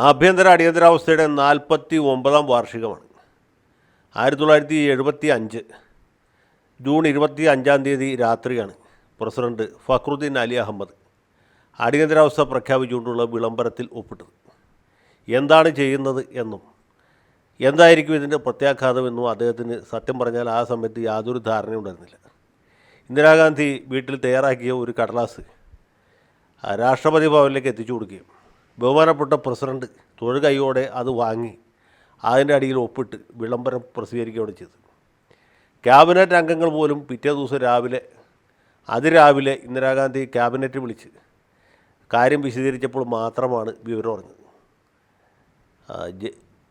ആഭ്യന്തര അടിയന്തരാവസ്ഥയുടെ 49ാം വാർഷികമാണ്. 1975 ജൂൺ 25-ാം തീയതി രാത്രിയാണ് പ്രസിഡന്റ് ഫഖ്റുദ്ദീൻ അലി അഹമ്മദ് അടിയന്തരാവസ്ഥ പ്രഖ്യാപിച്ചുകൊണ്ടുള്ള വിളംബരത്തിൽ ഒപ്പിട്ടത്. എന്താണ് ചെയ്യുന്നത് എന്നും എന്തായിരിക്കും ഇതിൻ്റെ പ്രത്യാഘാതമെന്നും അദ്ദേഹത്തിന് സത്യം പറഞ്ഞാൽ ആ സമയത്ത് യാതൊരു ധാരണയുണ്ടായിരുന്നില്ല. ഇന്ദിരാഗാന്ധി വീട്ടിൽ തയ്യാറാക്കിയ ഒരു കടലാസ് രാഷ്ട്രപതി ഭവനിലേക്ക് എത്തിച്ചു കൊടുക്കുകയും ബഹുമാനപ്പെട്ട പ്രസിഡന്റ് തൊഴുകൈയോടെ അത് വാങ്ങി അതിൻ്റെ അടിയിൽ ഒപ്പിട്ട് വിളംബരം പ്രസിദ്ധീകരിക്കുകയാണ് ചെയ്തത്. ക്യാബിനറ്റ് അംഗങ്ങൾ പോലും പിറ്റേ ദിവസം അതിരാവിലെ ഇന്ദിരാഗാന്ധി ക്യാബിനറ്റ് വിളിച്ച് കാര്യം വിശദീകരിച്ചപ്പോൾ മാത്രമാണ് വിവരം അറിഞ്ഞത്.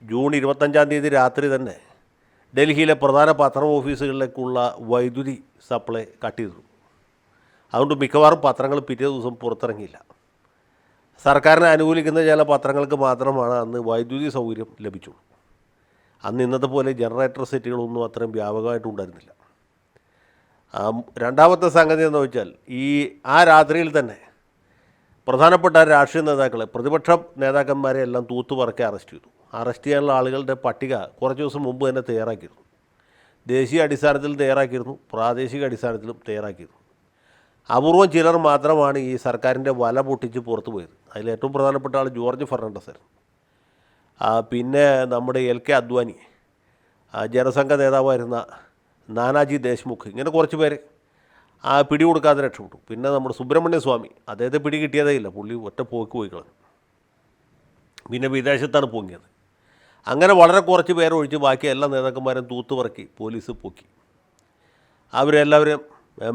ജൂൺ 25-ാം തീയതി രാത്രി തന്നെ ഡൽഹിയിലെ പ്രധാന പത്ര ഓഫീസുകളിലേക്കുള്ള വൈദ്യുതി സപ്ലൈ കട്ട് ചെയ്തു. അതുകൊണ്ട് മിക്കവാറും പത്രങ്ങൾ പിറ്റേ ദിവസം പുറത്തിറങ്ങിയില്ല. സർക്കാരിനെ അനുകൂലിക്കുന്ന ചില പത്രങ്ങൾക്ക് മാത്രമാണ് അന്ന് വൈദ്യുതി സൗകര്യം ലഭിച്ചുള്ളൂ. അന്ന് ഇന്നത്തെ പോലെ ജനറേറ്റർ സെറ്റുകളൊന്നും അത്രയും വ്യാപകമായിട്ടുണ്ടായിരുന്നില്ല. രണ്ടാമത്തെ സംഗതി എന്ന് വെച്ചാൽ ആ രാത്രിയിൽ തന്നെ പ്രധാനപ്പെട്ട രാഷ്ട്രീയ നേതാക്കളെ, പ്രതിപക്ഷ നേതാക്കന്മാരെ എല്ലാം തൂത്തുപറക്കി അറസ്റ്റ് ചെയ്തു. അറസ്റ്റ് ചെയ്യാനുള്ള ആളുകളുടെ പട്ടിക കുറച്ച് ദിവസം മുമ്പ് തന്നെ തയ്യാറാക്കിയിരുന്നു. ദേശീയ അടിസ്ഥാനത്തിൽ തയ്യാറാക്കിയിരുന്നു, പ്രാദേശിക അടിസ്ഥാനത്തിലും തയ്യാറാക്കിയിരുന്നു. അപൂർവം ചിലർ മാത്രമാണ് ഈ സർക്കാരിൻ്റെ വല പൊട്ടിച്ച് പുറത്തു പോയത്. അതിലേറ്റവും പ്രധാനപ്പെട്ട ആൾ ജോർജ് ഫെർണാണ്ടസ് ആയിരുന്നു. പിന്നെ നമ്മുടെ LK അദ്വാനി, ജനസംഘ നേതാവായിരുന്ന നാനാജി ദേശ്മുഖ്, ഇങ്ങനെ കുറച്ച് പേര് പിടി കൊടുക്കാതെ രക്ഷപ്പെട്ടു. പിന്നെ നമ്മുടെ സുബ്രഹ്മണ്യ സ്വാമി, അദ്ദേഹത്തെ പിടി കിട്ടിയതേ ഇല്ല, പുള്ളി ഒറ്റ പോക്ക് പോയി കളഞ്ഞു. പിന്നെ വിദേശത്താണ് പൊങ്ങിയത്. അങ്ങനെ വളരെ കുറച്ച് പേരൊഴിച്ച് ബാക്കി എല്ലാ നേതാക്കന്മാരും തൂത്തുപറക്കി പോലീസ് പൊക്കി. അവരെല്ലാവരും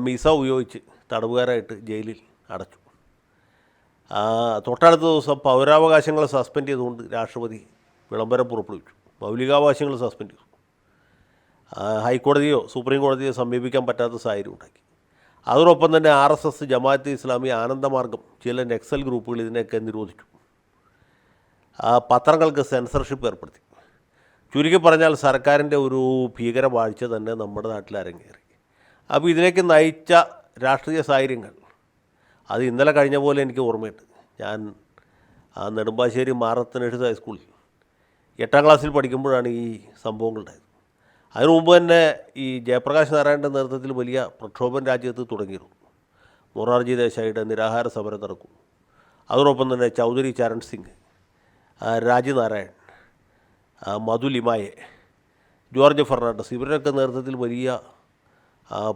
മിസ ഉപയോഗിച്ച് തടവുകാരായിട്ട് ജയിലിൽ അടച്ചു. തൊട്ടടുത്ത ദിവസം പൗരാവകാശങ്ങൾ സസ്പെൻഡ് ചെയ്തുകൊണ്ട് രാഷ്ട്രപതി വിളംബരം പുറപ്പെടുവിച്ചു. മൗലികാവകാശങ്ങൾ സസ്പെൻഡ് ചെയ്തു. ഹൈക്കോടതിയോ സുപ്രീം കോടതിയോ സമീപിക്കാൻ പറ്റാത്ത സാഹചര്യം ഉണ്ടാക്കി. അതോടൊപ്പം തന്നെ RSS, ജമാഅത്തെ ഇസ്ലാമി, ആനന്ദമാർഗം, ചില നക്സൽ ഗ്രൂപ്പുകൾ ഇതിനെയൊക്കെ നിരോധിച്ചു. പത്രങ്ങൾക്ക് സെൻസർഷിപ്പ് ഏർപ്പെടുത്തി. ചുരുക്കി പറഞ്ഞാൽ സർക്കാരിൻ്റെ ഒരു ഭീകരവാഴ്ച തന്നെ നമ്മുടെ നാട്ടിൽ അരങ്ങേറി. അപ്പോൾ ഇതിലേക്ക് നയിച്ച രാഷ്ട്രീയ സാഹചര്യങ്ങൾ അത് ഇന്നലെ കഴിഞ്ഞ പോലെ എനിക്ക് ഓർമ്മയുണ്ട്. ഞാൻ നെടുമ്പാശ്ശേരി മാറത്തനേഴ്സ് ഹൈസ്കൂളിൽ 8ാം ക്ലാസ്സിൽ പഠിക്കുമ്പോഴാണ് ഈ സംഭവങ്ങളുണ്ടായത്. അതിനു മുമ്പ് തന്നെ ഈ ജയപ്രകാശ് നാരായണൻ്റെ നേതൃത്വത്തിൽ വലിയ പ്രക്ഷോഭം രാജ്യത്ത് തുടങ്ങിയിരുന്നു. മൊറാർജി ദേശായിയുടെ നിരാഹാര സമരം നടക്കും. അതോടൊപ്പം തന്നെ ചൗധരി ചരൺ സിംഗ്, രാജനാരായൺ, മധു ലിമായെ, ജോർജ് ഫെർണാണ്ടസ്, ഇവരുടെയൊക്കെ നേതൃത്വത്തിൽ വലിയ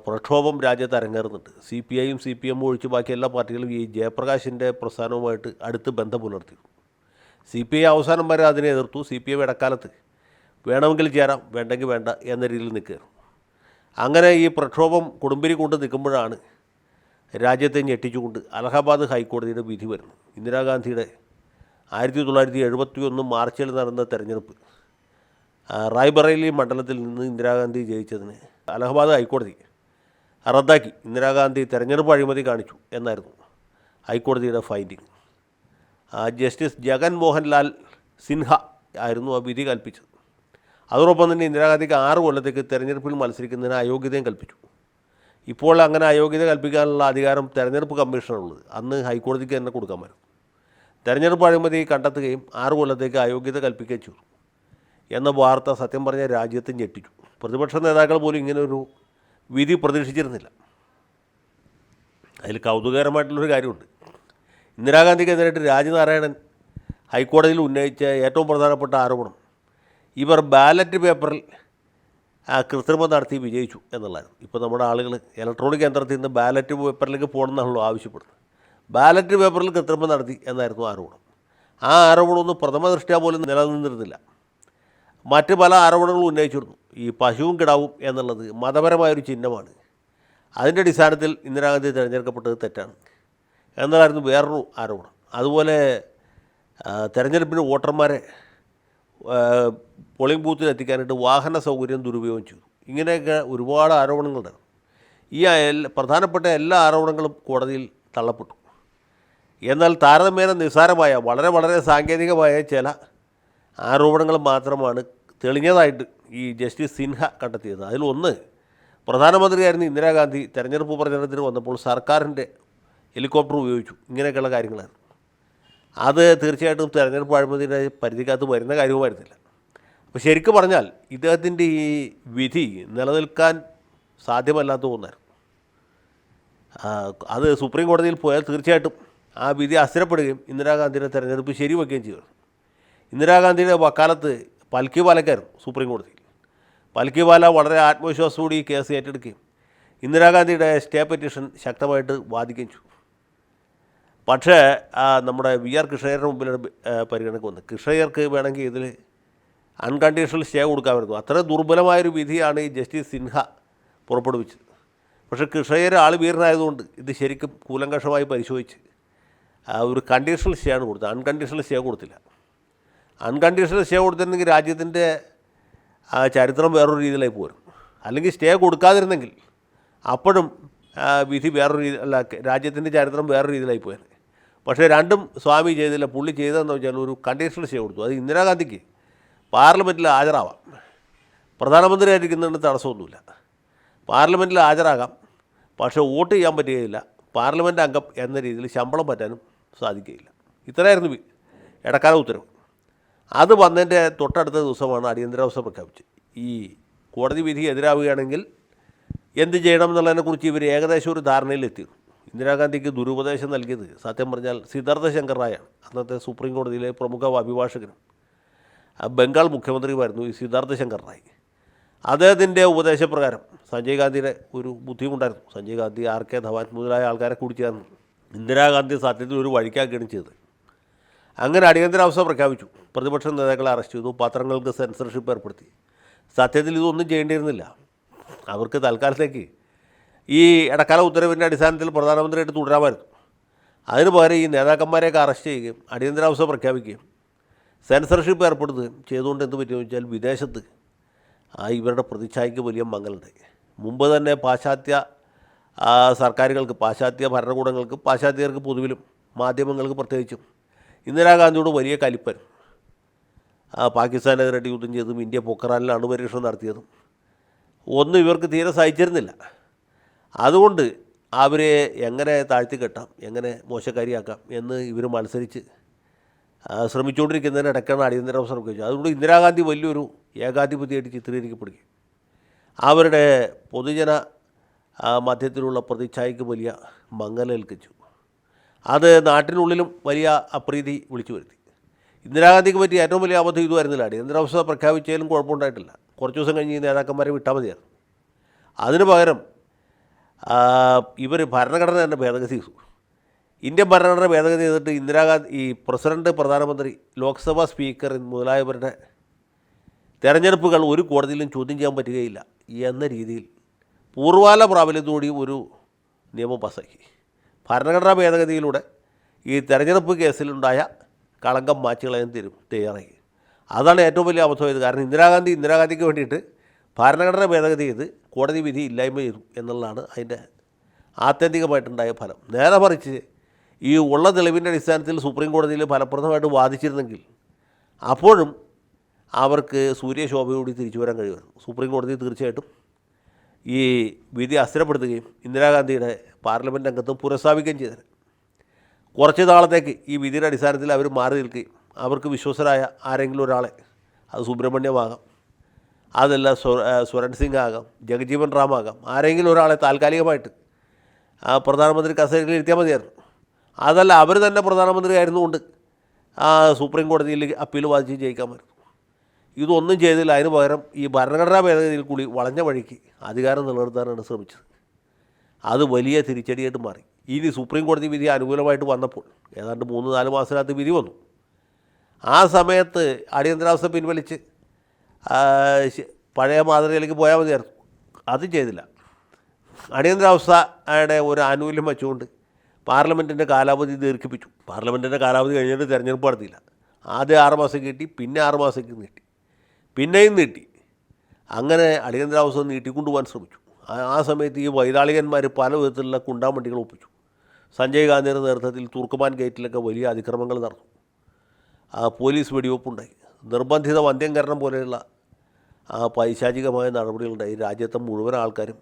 പ്രക്ഷോഭം രാജ്യത്ത് അരങ്ങേറുന്നുണ്ട്. CPI-യും CPM ഒഴിച്ച് ബാക്കി എല്ലാ പാർട്ടികളും ഈ ജയപ്രകാശിൻ്റെ പ്രസ്ഥാനവുമായിട്ട് അടുത്ത് ബന്ധം പുലർത്തി. CPI അവസാനം വരെ അതിനെ എതിർത്തു. CPM ഇടക്കാലത്ത് വേണമെങ്കിൽ ചേരാം, വേണ്ടെങ്കിൽ വേണ്ട എന്ന രീതിയിൽ നിൽക്കുകയായിരുന്നു. അങ്ങനെ ഈ പ്രക്ഷോഭം കൊടുമ്പിരി കൊണ്ട് നിൽക്കുമ്പോഴാണ് രാജ്യത്തെ ഞെട്ടിച്ചുകൊണ്ട് അലഹബാദ് ഹൈക്കോടതിയുടെ വിധി വരുന്നു. ഇന്ദിരാഗാന്ധിയുടെ 1971 മാർച്ചിൽ നടന്ന തെരഞ്ഞെടുപ്പ്, റായ്ബറേലി മണ്ഡലത്തിൽ നിന്ന് ഇന്ദിരാഗാന്ധി ജയിച്ചതിന് അലഹബാദ് ഹൈക്കോടതി റദ്ദാക്കി. ഇന്ദിരാഗാന്ധി തെരഞ്ഞെടുപ്പ് അഴിമതി കാണിച്ചു എന്നായിരുന്നു ഹൈക്കോടതിയുടെ ഫൈൻഡിങ്. ജസ്റ്റിസ് ജഗൻ മോഹൻ ലാൽ സിൻഹ ആയിരുന്നു ആ വിധി കൽപ്പിച്ചത്. അതോടൊപ്പം തന്നെ ഇന്ദിരാഗാന്ധിക്ക് 6 കൊല്ലത്തേക്ക് തെരഞ്ഞെടുപ്പിൽ മത്സരിക്കുന്നതിന് അയോഗ്യതയും കൽപ്പിച്ചു. ഇപ്പോൾ അങ്ങനെ അയോഗ്യത കൽപ്പിക്കാനുള്ള അധികാരം തെരഞ്ഞെടുപ്പ് കമ്മീഷനുള്ളത്. അന്ന് ഹൈക്കോടതിക്ക് തന്നെ കൊടുക്കാമായിരുന്നു. തെരഞ്ഞെടുപ്പ് അഴിമതി കണ്ടെത്തുകയും 6 കൊല്ലത്തേക്ക് അയോഗ്യത കൽപ്പിക്കുകയും ചെയ്തു എന്ന വാർത്ത സത്യം പറഞ്ഞ രാജ്യത്തെ ഞെട്ടിച്ചു. പ്രതിപക്ഷ നേതാക്കൾ പോലും ഇങ്ങനെ ഒരു വിധി പ്രതീക്ഷിച്ചിരുന്നില്ല. അതിൽ കൗതുകകരമായിട്ടുള്ളൊരു കാര്യമുണ്ട്. ഇന്ദിരാഗാന്ധിക്കെതിരായിട്ട് രാജനാരായണൻ ഹൈക്കോടതിയിൽ ഉന്നയിച്ച ഏറ്റവും പ്രധാനപ്പെട്ട ആരോപണം ഇവർ ബാലറ്റ് പേപ്പറിൽ കൃത്രിമം നടത്തി വിജയിച്ചു എന്നുള്ളതാണ്. ഇപ്പോൾ നമ്മുടെ ആളുകൾ ഇലക്ട്രോണിക് യന്ത്രത്തിൽ നിന്ന് ബാലറ്റ് പേപ്പറിലേക്ക് പോകണമെന്നാണല്ലോ ആവശ്യപ്പെടുന്നത്. ബാലറ്റ് പേപ്പറിൽ കൃത്രിമം നടത്തി എന്നായിരുന്നു ആരോപണം. ആ ആരോപണമൊന്നും പ്രഥമ ദൃഷ്ട്യാ പോലും നിലനിന്നിരുന്നില്ല. മറ്റ് പല ആരോപണങ്ങളും ഉന്നയിച്ചിരുന്നു. ഈ പശുവും കിടാവും എന്നുള്ളത് മതപരമായൊരു ചിഹ്നമാണ്, അതിൻ്റെ അടിസ്ഥാനത്തിൽ ഇന്ദിരാഗാന്ധി തിരഞ്ഞെടുക്കപ്പെട്ടത് തെറ്റാണ് എന്നതായിരുന്നു വേറൊരു ആരോപണം. അതുപോലെ തെരഞ്ഞെടുപ്പിന് വോട്ടർമാരെ പോളിംഗ് ബൂത്തിൽ എത്തിക്കാനായിട്ട് വാഹന സൗകര്യം ദുരുപയോഗം ചെയ്തു. ഇങ്ങനെയൊക്കെ ഒരുപാട് ആരോപണങ്ങളുണ്ടായിരുന്നു. ഈ പ്രധാനപ്പെട്ട എല്ലാ ആരോപണങ്ങളും കോടതിയിൽ തള്ളപ്പെട്ടു. എന്നാൽ താരതമ്യേന നിസ്സാരമായ വളരെ വളരെ സാങ്കേതികമായ ചില ആരോപണങ്ങൾ മാത്രമാണ് തെളിഞ്ഞതായിട്ട് ഈ ജസ്റ്റിസ് സിൻഹ കണ്ടെത്തിയത്. അതിലൊന്ന്, പ്രധാനമന്ത്രിയായിരുന്ന ഇന്ദിരാഗാന്ധി തെരഞ്ഞെടുപ്പ് പ്രചരണത്തിന് വന്നപ്പോൾ സർക്കാരിൻ്റെ ഹെലികോപ്റ്റർ ഉപയോഗിച്ചു. ഇങ്ങനെയൊക്കെയുള്ള കാര്യങ്ങളായിരുന്നു. അത് തീർച്ചയായിട്ടും തെരഞ്ഞെടുപ്പ് അഴിമതിയുടെ പരിധിക്കകത്ത് വരുന്ന കാര്യവുമായിരുന്നില്ല. അപ്പോൾ ശരിക്കും പറഞ്ഞാൽ ഇദ്ദേഹത്തിൻ്റെ ഈ വിധി നിലനിൽക്കാൻ സാധ്യമല്ലാത്ത ഒന്നായിരുന്നു. അത് സുപ്രീം കോടതിയിൽ പോയാൽ തീർച്ചയായിട്ടും ആ വിധി അസ്ഥിരപ്പെടുകയും ഇന്ദിരാഗാന്ധിയുടെ തെരഞ്ഞെടുപ്പ് ശരിവെക്കുകയും ചെയ്തു. ഇന്ദിരാഗാന്ധിയുടെ വക്കാലത്ത് പൽക്കിവാലക്കായിരുന്നു സുപ്രീം കോടതിയിൽ. പൽക്കിവാല വളരെ ആത്മവിശ്വാസത്തോടെ ഈ കേസ് ഏറ്റെടുക്കുകയും ഇന്ദിരാഗാന്ധിയുടെ സ്റ്റേ പെറ്റീഷൻ ശക്തമായിട്ട് വാദിക്കുകയും ചെയ്തു. പക്ഷേ നമ്മുടെ വി ആർ കൃഷ്ണയ്യരുടെ മുമ്പിലാണ് പരിഗണനയ്ക്ക് വന്നത്. കൃഷ്ണയ്യർക്ക് വേണമെങ്കിൽ ഇതിൽ അൺകണ്ടീഷണൽ സ്റ്റേ കൊടുക്കാമായിരുന്നു. അത്ര ദുർബലമായൊരു വിധിയാണ് ഈ ജസ്റ്റിസ് സിൻഹ പുറപ്പെടുവിച്ചത്. പക്ഷേ കൃഷ്ണയ്യർ ആൾ വീരനായതുകൊണ്ട് ഇത് ശരിക്കും കൂലങ്കഷമായി പരിശോധിച്ച് ഒരു കണ്ടീഷണൽ സ്റ്റേ ആണ് കൊടുത്തത്. അൺകണ്ടീഷണൽ സ്റ്റേ കൊടുത്തില്ല. അൺകണ്ടീഷണൽ സ്റ്റേ കൊടുത്തിരുന്നെങ്കിൽ രാജ്യത്തിൻ്റെ ചരിത്രം വേറൊരു രീതിയിലായി പോരും. അല്ലെങ്കിൽ സ്റ്റേ കൊടുക്കാതിരുന്നെങ്കിൽ അപ്പോഴും വിധി വേറൊരു രീതി അല്ല, രാജ്യത്തിൻ്റെ ചരിത്രം വേറൊരു രീതിയിലായി പോയത്. പക്ഷേ രണ്ടും സ്വാമി ചെയ്തില്ല. പുള്ളി ചെയ്തതെന്ന് വെച്ചാൽ ഒരു കണ്ടീഷണൽ സ്റ്റേ കൊടുത്തു. അത് ഇന്ദിരാഗാന്ധിക്ക് പാർലമെൻറ്റിൽ ഹാജരാവാം, പ്രധാനമന്ത്രി ആയിരിക്കുന്നതിന് തടസ്സമൊന്നുമില്ല. പാർലമെൻറ്റിൽ ഹാജരാകാം, പക്ഷേ വോട്ട് ചെയ്യാൻ പറ്റുകയില്ല. പാർലമെൻറ്റ് അംഗം എന്ന രീതിയിൽ ശമ്പളം പറ്റാനും സാധിക്കുകയില്ല. ഇത്രയായിരുന്നു ഇടക്കാല ഉത്തരവ്. അത് വന്നതിൻ്റെ തൊട്ടടുത്ത ദിവസമാണ് അടിയന്തരാവസ്ഥ പ്രഖ്യാപിച്ചത്. ഈ കോടതി വിധി എതിരാവുകയാണെങ്കിൽ എന്ത് ചെയ്യണം എന്നുള്ളതിനെക്കുറിച്ച് ഇവർ ഏകദേശം ഒരു ധാരണയിലെത്തിയിരുന്നു. ഇന്ദിരാഗാന്ധിക്ക് ദുരുപദേശം നൽകിയത് സത്യം പറഞ്ഞാൽ സിദ്ധാർത്ഥ ശങ്കർ റായാണ്. അന്നത്തെ സുപ്രീം കോടതിയിലെ പ്രമുഖ അഭിഭാഷകനും ബംഗാൾ മുഖ്യമന്ത്രിയുമായിരുന്നു ഈ സിദ്ധാർത്ഥ ശങ്കർ റായ്. അദ്ദേഹത്തിൻ്റെ ഉപദേശപ്രകാരം സഞ്ജയ് ഗാന്ധിയുടെ ഒരു ബുദ്ധിമുട്ടായിരുന്നു. സഞ്ജയ് ഗാന്ധി, ആർ കെ ധവാൻ മുതലായ ആൾക്കാരെ കൂടി ചേർന്ന് ഇന്ദിരാഗാന്ധി സത്യത്തിൽ ഒരു വഴിക്കാക്കുകയാണ് ചെയ്തത്. അങ്ങനെ അടിയന്തരാവസ്ഥ പ്രഖ്യാപിച്ചു. പ്രതിപക്ഷ നേതാക്കളെ അറസ്റ്റ് ചെയ്തു, പത്രങ്ങൾക്ക് സെൻസർഷിപ്പ് ഏർപ്പെടുത്തി. സത്യത്തിൽ ഇതൊന്നും ചെയ്യേണ്ടിയിരുന്നില്ല. അവർക്ക് തൽക്കാലത്തേക്ക് ഈ ഇടക്കാല ഉത്തരവിൻ്റെ അടിസ്ഥാനത്തിൽ പ്രധാനമന്ത്രിയായിട്ട് തുടരാമായിരുന്നു. അതിന് പകരം ഈ നേതാക്കന്മാരെയൊക്കെ അറസ്റ്റ് ചെയ്യുകയും അടിയന്തരാവസ്ഥ പ്രഖ്യാപിക്കുകയും സെൻസർഷിപ്പ് ഏർപ്പെടുത്തുകയും ചെയ്തുകൊണ്ട് എന്ത് പറ്റുമെന്ന് വെച്ചാൽ വിദേശത്ത് ഇവരുടെ പ്രതിച്ഛായയ്ക്ക് വലിയ മങ്ങലുണ്ടായി. മുമ്പ് തന്നെ പാശ്ചാത്യ സർക്കാരുകൾക്ക്, പാശ്ചാത്യ ഭരണകൂടങ്ങൾക്ക്, പാശ്ചാത്യർക്ക് പൊതുവിലും മാധ്യമങ്ങൾക്ക് പ്രത്യേകിച്ചും ഇന്ദിരാഗാന്ധിയോട് വലിയ കലിപ്പൻ. പാകിസ്ഥാനെതിരായിട്ട് യുദ്ധം ചെയ്തതും ഇന്ത്യ പൊക്രാനിൽ അണുപരീക്ഷണം നടത്തിയതും ഒന്നും ഇവർക്ക് തീരെ സഹിച്ചിരുന്നില്ല. അതുകൊണ്ട് അവരെ എങ്ങനെ താഴ്ത്തിക്കെട്ടാം, എങ്ങനെ മോശക്കാരിയാക്കാം എന്ന് ഇവർ മത്സരിച്ച് ശ്രമിച്ചുകൊണ്ടിരിക്കുന്നതിനിടയ്ക്കാണ് അടിയന്തരാവസ്ഥ പ്രഖ്യാപിച്ചത്. അതുകൊണ്ട് ഇന്ദിരാഗാന്ധി വലിയൊരു ഏകാധിപതിയായിട്ട് ചിത്രീകരിക്കപ്പെടുകയും അവരുടെ പൊതുജന മധ്യത്തിലുള്ള പ്രതിച്ഛായയ്ക്ക് വലിയ മങ്ങലേൽപ്പിച്ചു. അത് നാട്ടിനുള്ളിലും വലിയ അപ്രീതി വിളിച്ചു വരുത്തി. ഇന്ദിരാഗാന്ധിക്ക് പറ്റിയ ഏറ്റവും വലിയ അബദ്ധം ഇതുമായിരുന്നില്ല. അടിയന്തരാവസ്ഥ പ്രഖ്യാപിച്ചാലും കുഴപ്പമുണ്ടായിട്ടില്ല. കുറച്ച് ദിവസം കഴിഞ്ഞ് ഈ നേതാക്കന്മാരെ വിട്ടാൽ മതിയായിരുന്നു. അതിന് പകരം ഇവർ ഭരണഘടന തന്നെ ഭേദഗതി ചെയ്തു. ഇന്ത്യൻ ഭരണഘടന ഭേദഗതി ചെയ്തിട്ട് ഇന്ദിരാഗാന്ധി, ഈ പ്രസിഡന്റ്, പ്രധാനമന്ത്രി, ലോക്സഭാ സ്പീക്കർ മുതലായവരുടെ തെരഞ്ഞെടുപ്പുകൾ ഒരു കോടതിയിലും ചോദ്യം ചെയ്യാൻ പറ്റുകയില്ല എന്ന രീതിയിൽ പൂർവ്വകാല പ്രാബല്യത്തോടെയും ഒരു നിയമം പാസാക്കി. ഭരണഘടനാ ഭേദഗതിയിലൂടെ ഈ തെരഞ്ഞെടുപ്പ് കേസിലുണ്ടായ കളങ്കം മാച്ചുകളെയും തയ്യാറായി. അതാണ് ഏറ്റവും വലിയ അബദ്ധമായത്. കാരണം ഇന്ദിരാഗാന്ധിക്ക് വേണ്ടിയിട്ട് ഭരണഘടന ഭേദഗതി ചെയ്ത് കോടതി വിധി ഇല്ലായ്മ ചെയ്തു എന്നുള്ളതാണ് അതിൻ്റെ ആത്യന്തികമായിട്ടുണ്ടായ ഫലം. നേരെ മറിച്ച് ഈ ഉള്ള തെളിവിൻ്റെ അടിസ്ഥാനത്തിൽ സുപ്രീം കോടതിയിൽ ഫലപ്രദമായിട്ട് വാദിച്ചിരുന്നെങ്കിൽ അപ്പോഴും അവർക്ക് സൂര്യശോഭയോടി തിരിച്ചു വരാൻ കഴിയുമായിരുന്നു. സുപ്രീം കോടതി തീർച്ചയായിട്ടും ഈ വിധി അസ്ഥിരപ്പെടുത്തുകയും ഇന്ദിരാഗാന്ധിയുടെ പാർലമെൻറ്റ് അംഗത്വം പുനഃസ്ഥാപിക്കുകയും ചെയ്തത്. കുറച്ച് നാളത്തേക്ക് ഈ വിധിയുടെ അടിസ്ഥാനത്തിൽ അവർ മാറി നിൽക്കുകയും അവർക്ക് വിശ്വസരായ ആരെങ്കിലും ഒരാളെ, അത് സുബ്രഹ്മണ്യമാകാം, അതല്ല സ്വരൺ സിംഗ് ആകാം, ജഗജീവൻ റാം ആകാം, ആരെങ്കിലും ഒരാളെ താൽക്കാലികമായിട്ട് പ്രധാനമന്ത്രി കസേരയിൽ ഇരുത്തിയാൽ മതിയായിരുന്നു. അതല്ല അവർ തന്നെ പ്രധാനമന്ത്രി ആയിരുന്നുകൊണ്ട് സുപ്രീം കോടതിയിൽ അപ്പീൽ വാദിച്ച് ജയിക്കാമായിരുന്നു. ഇതൊന്നും ചെയ്തില്ല. അതിന് പകരം ഈ ഭരണഘടനാ ഭേദഗതിയിൽ കൂടി വളഞ്ഞ വഴിക്ക് അധികാരം നിലനിർത്താനാണ് ശ്രമിച്ചത്. അത് വലിയ തിരിച്ചടിയായിട്ട് മാറി. ഇനി സുപ്രീം കോടതി വിധി അനുകൂലമായിട്ട് വന്നപ്പോൾ ഏതാണ്ട് 3-4 മാസത്തിനകത്ത് വിധി വന്നു. ആ സമയത്ത് അടിയന്തരാവസ്ഥ പിൻവലിച്ച് പഴയ മാതൃകയിലേക്ക് പോയാൽ മതിയായിരുന്നു. അത് ചെയ്തില്ല. അടിയന്തരാവസ്ഥയുടെ ഒരു ആനുകൂല്യം വെച്ചുകൊണ്ട് പാർലമെൻറ്റിൻ്റെ കാലാവധി ദീർഘിപ്പിച്ചു. പാർലമെൻറ്റിൻ്റെ കാലാവധി കഴിഞ്ഞിട്ട് തിരഞ്ഞെടുപ്പ് നടത്തിയില്ല. ആദ്യം 6 മാസം കിട്ടി, പിന്നെ 6 മാസത്തേക്ക് നീട്ടി, പിന്നെയും നീട്ടി. അങ്ങനെ അടിയന്തരാവസ്ഥ നീട്ടിക്കൊണ്ടുപോകാൻ ശ്രമിച്ചു. ആ സമയത്ത് ഈ വൈതാളികന്മാർ പല വിധത്തിലുള്ള കുണ്ടാമണ്ടികൾ ഒപ്പിച്ചു. സഞ്ജയ് ഗാന്ധിയുടെ നേതൃത്വത്തിൽ തുർക്കുമാൻ ഗേറ്റിലൊക്കെ വലിയ അതിക്രമങ്ങൾ നടന്നു. പോലീസ് വെടിവെപ്പുണ്ടായി. നിർബന്ധിത വന്ധ്യംകരണം പോലെയുള്ള പൈശാചികമായ നടപടികളുണ്ടായി. രാജ്യത്തെ മുഴുവൻ ആൾക്കാരും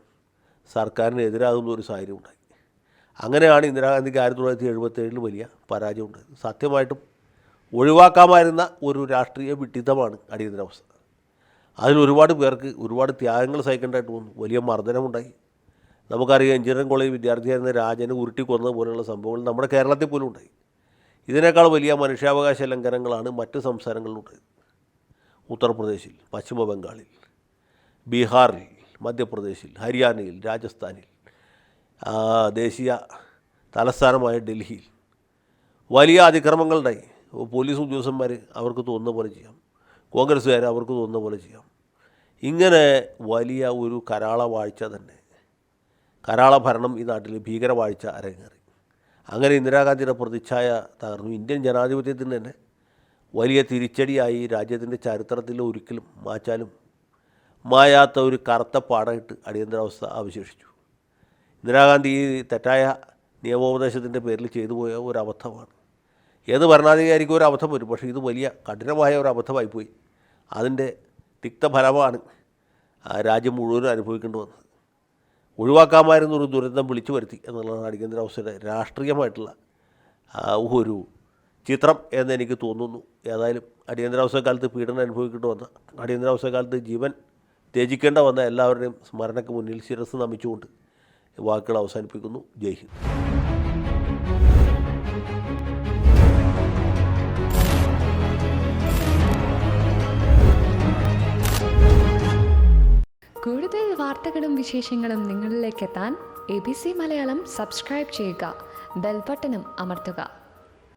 സർക്കാരിന് എതിരാകുന്ന ഒരു സാഹചര്യം ഉണ്ടായി. അങ്ങനെയാണ് ഇന്ദിരാഗാന്ധിക്ക് 1977 വലിയ പരാജയം ഉണ്ടായത്. സത്യമായിട്ടും ഒഴിവാക്കാമായിരുന്ന ഒരു രാഷ്ട്രീയ വിഡിത്തമാണ് അടിയന്തരാവസ്ഥ. അതിലൊരുപാട് പേർക്ക് ഒരുപാട് ത്യാഗങ്ങൾ സഹിക്കേണ്ടതായിട്ട് വന്നു. വലിയ മർദ്ദനമുണ്ടായി. നമുക്കറിയാം, എഞ്ചിനീയറിംഗ് കോളേജ് വിദ്യാർത്ഥിയായിരുന്ന രാജനെ ഉരുട്ടി കൊന്നത് പോലെയുള്ള സംഭവങ്ങൾ നമ്മുടെ കേരളത്തിൽ പോലും ഉണ്ടായി. ഇതിനേക്കാൾ വലിയ മനുഷ്യാവകാശ ലംഘനങ്ങളാണ് മറ്റ് സംസ്ഥാനങ്ങളിലുണ്ടായത്. ഉത്തർപ്രദേശിൽ, പശ്ചിമ ബംഗാളിൽ, ബീഹാറിൽ, മധ്യപ്രദേശിൽ, ഹരിയാനയിൽ, രാജസ്ഥാനിൽ, ദേശീയ തലസ്ഥാനമായ ഡൽഹിയിൽ വലിയ അതിക്രമങ്ങളുണ്ടായി. പോലീസ് ഉദ്യോഗസ്ഥന്മാർ അവർക്ക് തോന്നുന്ന പോലെ ചെയ്യാം, കോൺഗ്രസ്സുകാർ അവർക്ക് തോന്നുന്ന പോലെ ചെയ്യാം. ഇങ്ങനെ വലിയ ഒരു കരാള വാഴ്ച തന്നെ, കരാള ഭരണം ഈ നാട്ടിൽ ഭീകരവാഴ്ച അരങ്ങേറി. അങ്ങനെ ഇന്ദിരാഗാന്ധിയുടെ പ്രതിച്ഛായ തകർന്നു. ഇന്ത്യൻ ജനാധിപത്യത്തിന് തന്നെ വലിയ തിരിച്ചടിയായി. രാജ്യത്തിൻ്റെ ചരിത്രത്തിൽ ഒരിക്കലും മാറ്റാനും മായാത്ത ഒരു കറുത്ത പാടായിട്ട് അടിയന്തരാവസ്ഥ അവശേഷിച്ചു. ഇന്ദിരാഗാന്ധി ഈ തെറ്റായ നിയമോപദേശത്തിൻ്റെ പേരിൽ ചെയ്തു പോയ ഒരു അബദ്ധമാണ്. ഏത് ഭരണാധികാരിക്കും ഒരു അബദ്ധം വരും, പക്ഷേ ഇത് വലിയ കഠിനമായ ഒരു അബദ്ധമായിപ്പോയി. അതിൻ്റെ തിക്തഫലമാണ് രാജ്യം മുഴുവനും അനുഭവിക്കേണ്ടി വന്നത്. ഒഴിവാക്കാമായിരുന്നൊരു ദുരന്തം വിളിച്ചു വരുത്തി എന്നുള്ളതാണ് അടിയന്തരാവസ്ഥയുടെ രാഷ്ട്രീയമായിട്ടുള്ള ഒരു ചിത്രം എന്നെനിക്ക് തോന്നുന്നു. ഏതായാലും അടിയന്തരാവസ്ഥ കാലത്ത് പീഡനം അനുഭവിക്കേണ്ടി വന്ന, അടിയന്തരാവസ്ഥ കാലത്ത് ജീവൻ ത്യജിക്കേണ്ട വന്ന എല്ലാവരുടെയും സ്മരണയ്ക്ക് മുന്നിൽ ശിരസ് നമിച്ചുകൊണ്ട് വാക്കുകൾ അവസാനിപ്പിക്കുന്നു. ജയ് ഹിന്ദ്. കൂടുതൽ വാർത്തകളും വിശേഷങ്ങളും നിങ്ങളിലേക്ക് എത്താൻ ABC മലയാളം സബ്സ്ക്രൈബ് ചെയ്യുക, ബെൽ ബട്ടണും അമർത്തുക.